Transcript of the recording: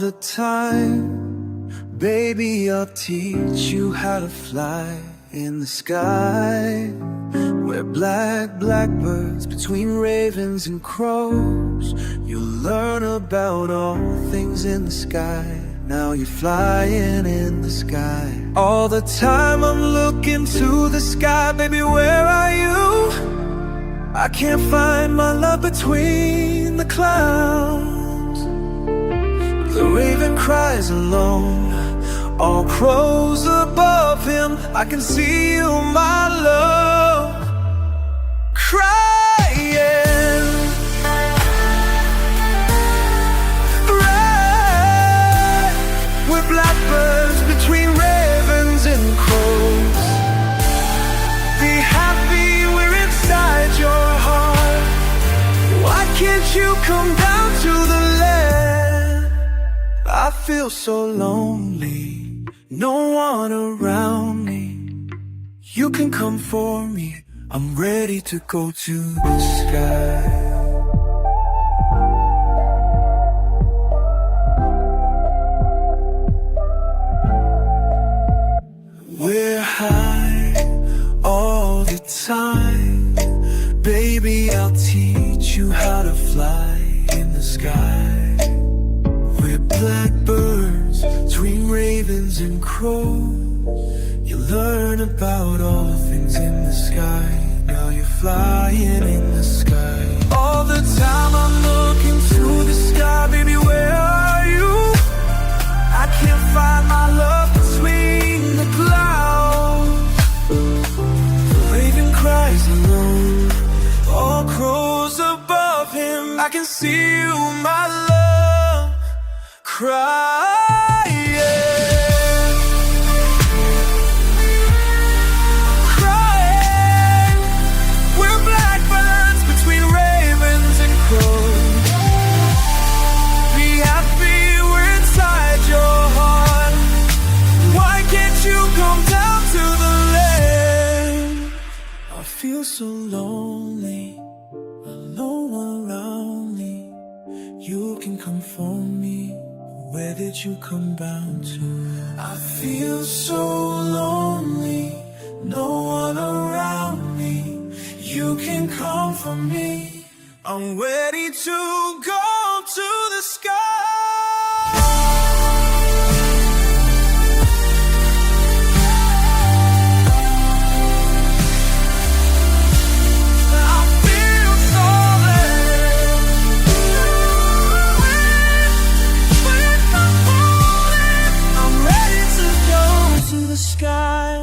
the time. Baby, I'll teach you how to fly in the sky. We're blackbirds between ravens and crows. You'll learn about all things in the sky. Now you're flying in the sky. All the time I'm looking to the sky. Baby, where are you? I can't find my love between the clouds. The raven cries alone, all crows above him. I can see you, my love, crying. Right. We're blackbirds between ravens and crows. Be happy, we're inside your heart. Why can't you come down to the land? I feel so lonely, no one around me. You can come for me, I'm ready to go to the sky. We're high all the time. Baby, I'll teach you how to fly in the sky. We're blackbirds between ravens and crows. You learn about all things in the sky. Now you're flying in the sky. All the time I'm looking to the sky. Baby, where are you? I can't find my love between the clouds. The raven cries alone, all crows above him. I can see you, my love, crying. Crying. We're blackbirds between ravens and crows. Be happy, we're inside your heart. Why can't you come down to the land? I feel so lonely, no one around me. You can come for me. Where did you come down to? I feel so lonely, no one around me. You can come for me. I'm ready to go to the sky. Sky.